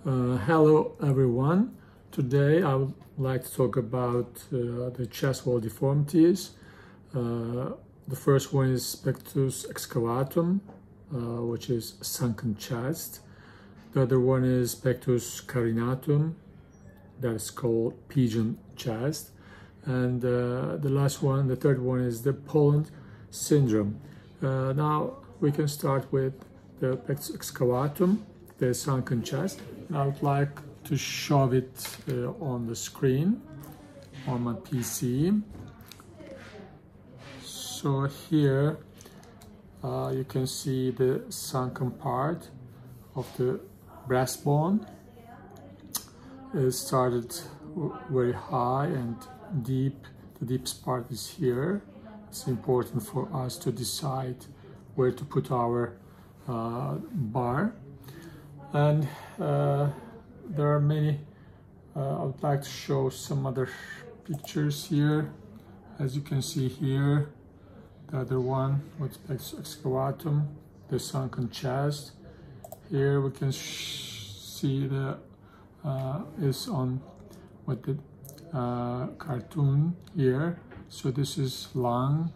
Hello everyone. Today I would like to talk about the chest wall deformities. The first one is pectus excavatum, which is sunken chest. The other one is pectus carinatum, that is called pigeon chest. And the last one, the third one, is the Poland syndrome. Now we can start with the pectus excavatum, the sunken chest. I would like to show it on the screen on my PC. So here you can see the sunken part of the breastbone. It started very high and deep. The deepest part is here. It's important for us to decide where to put our bar. And there are many. I would like to show some other pictures here. As you can see here, the other one with pectus excavatum, the sunken chest. Here we can see the is on with the cartoon here. So this is lung.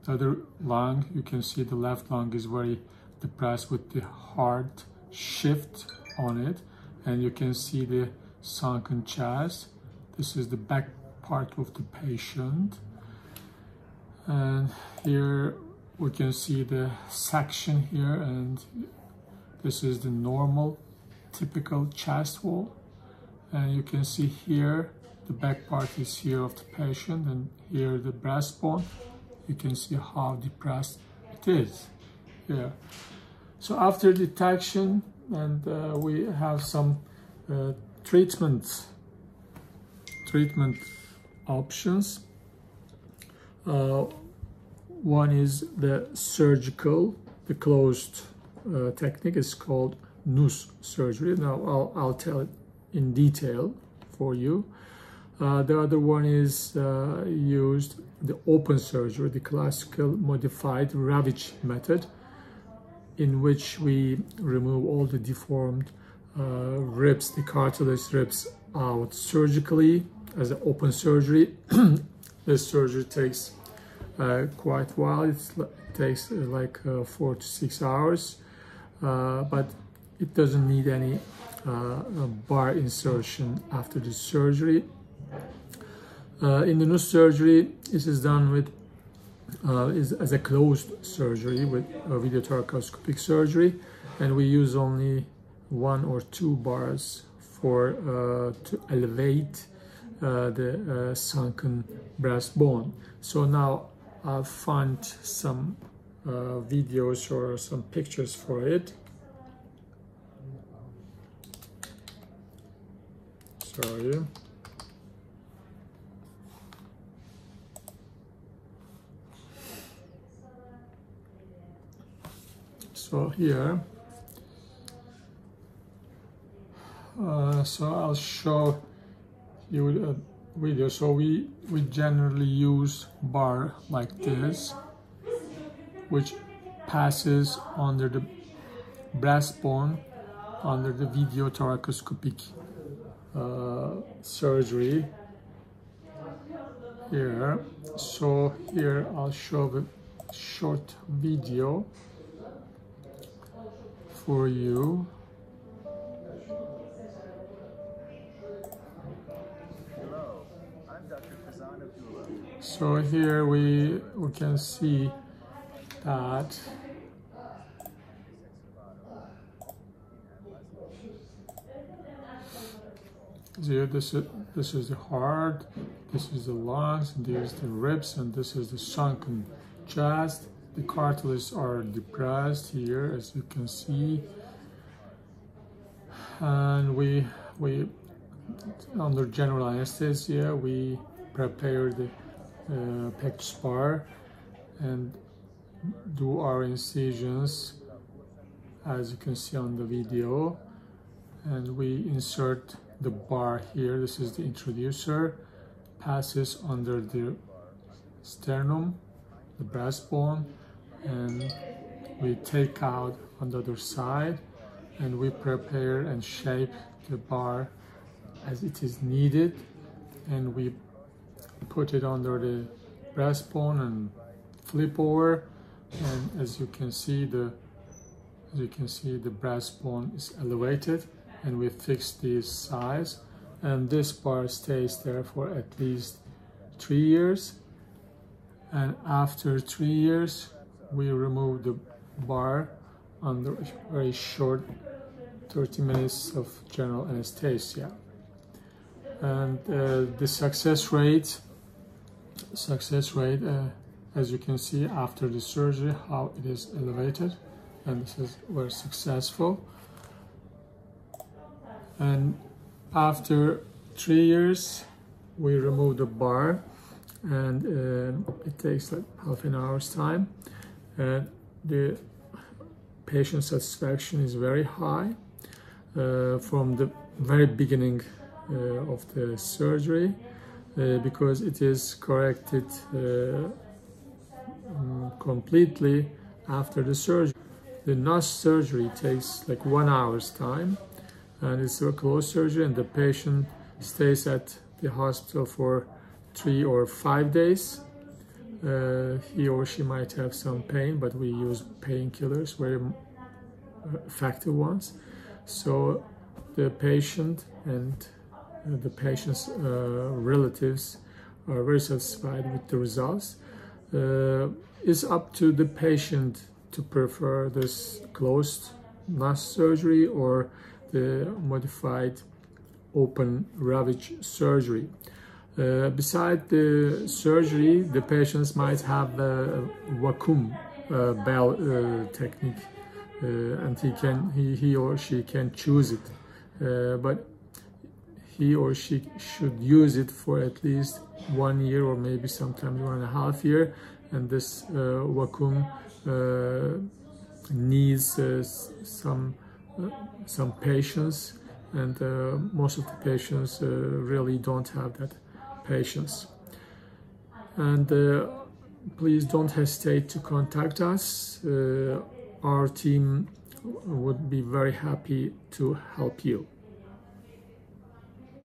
The other lung, you can see the left lung is very depressed with the hard shift on it, and you can see the sunken chest. This is the back part of the patient, and here we can see the section here, and this is the normal typical chest wall. And you can see here the back part is here of the patient, and here the breastbone. You can see how depressed it is here. So after detection, and we have some treatment options. One is the surgical, the closed technique is called NUSS surgery. Now I'll tell it in detail for you. The other one is used the open surgery, the classical modified Ravitch method, in which we remove all the deformed ribs, the cartilage ribs out surgically as an open surgery. This surgery takes quite a while. It takes like 4 to 6 hours, but it doesn't need any bar insertion after the surgery. In the NUSS surgery, this is done with as a closed surgery with a video thoracoscopic surgery, and we use only 1 or 2 bars for to elevate the sunken breastbone. So now I'll find some videos or some pictures for it. Sorry. So here, so I'll show you a video. So we generally use bar like this, which passes under the breastbone under the video thoracoscopic surgery here. So here I'll show a short video for you. Hello, I'm Dr. Kazan Abdullah. So here we can see that here this is the heart, this is the lungs, and there's the ribs, and this is the sunken chest. The cartilages are depressed here, as you can see, and we under general anesthesia we prepare the pectus bar and do our incisions, as you can see on the video, and we insert the bar here. This is the introducer, passes under the sternum, the breastbone, and we take out on the other side, and we prepare and shape the bar as it is needed, and we put it under the breastbone and flip over, and as you can see the breastbone is elevated, and we fix these sides, and this bar stays there for at least 3 years, and after 3 years we remove the bar under a very short 30 minutes of general anesthesia. And the success rate, as you can see after the surgery, how it is elevated, and this is very successful. And after 3 years we remove the bar, and it takes like half an hour's time, and the patient satisfaction is very high from the very beginning of the surgery, because it is corrected completely after the surgery. The NUSS surgery takes like 1 hour's time, and it's a closed surgery, and the patient stays at the hospital for 3 or 5 days. He or she might have some pain, but we use painkillers, very effective ones. So the patient and the patient's relatives are very satisfied with the results. It's up to the patient to prefer this closed NUSS surgery or the modified open ravage surgery. Beside the surgery, the patients might have a vacuum bell technique, and he or she can choose it, but he or she should use it for at least 1 year or maybe sometimes 1.5 years, and this vacuum needs some patience, and most of the patients really don't have that patience. And please don't hesitate to contact us. Our team would be very happy to help you.